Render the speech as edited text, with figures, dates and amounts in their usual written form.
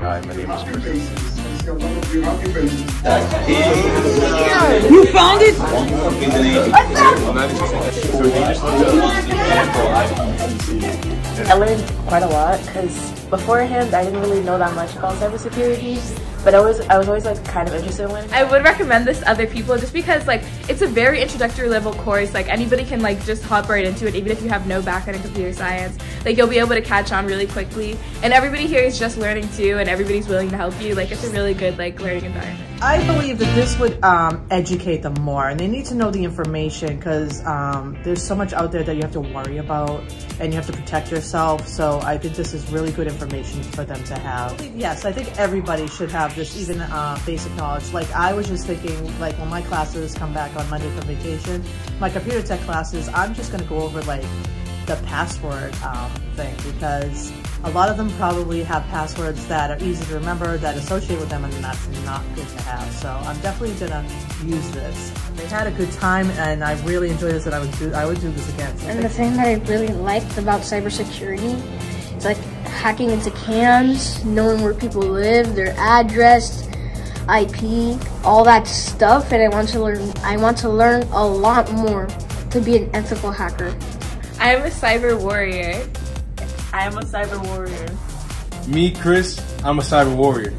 Hi, my name is Chris. You found it? I learned quite a lot because beforehand I didn't really know that much about cybersecurity, but I was always like kind of interested in learning. I would recommend this to other people just because like it's a very introductory level course. Like anybody can like just hop right into it, even if you have no background in computer science. Like you'll be able to catch on really quickly, and everybody here is just learning too, and everybody's willing to help you. Like it's a really good like learning environment. I believe that this would educate them more, and they need to know the information because there's so much out there that you have to worry about, and you have to protect yourself. So I think this is really good information for them to have. Yes, I think everybody should have this, even basic knowledge. Like I was just thinking, like when my classes come back on Monday from vacation, my computer tech classes, I'm just gonna go over like the password thing, because a lot of them probably have passwords that are easy to remember, that associate with them, and that's not good to have. So I'm definitely gonna use this. I had a good time, and I really enjoyed this, and I would do this again. So and the thing that I really liked about cybersecurity is like hacking into cams, knowing where people live, their address, IP, all that stuff. And I want to learn a lot more to be an ethical hacker. I'm a cyber warrior. I am a cyber warrior. Me, Chris, I'm a cyber warrior.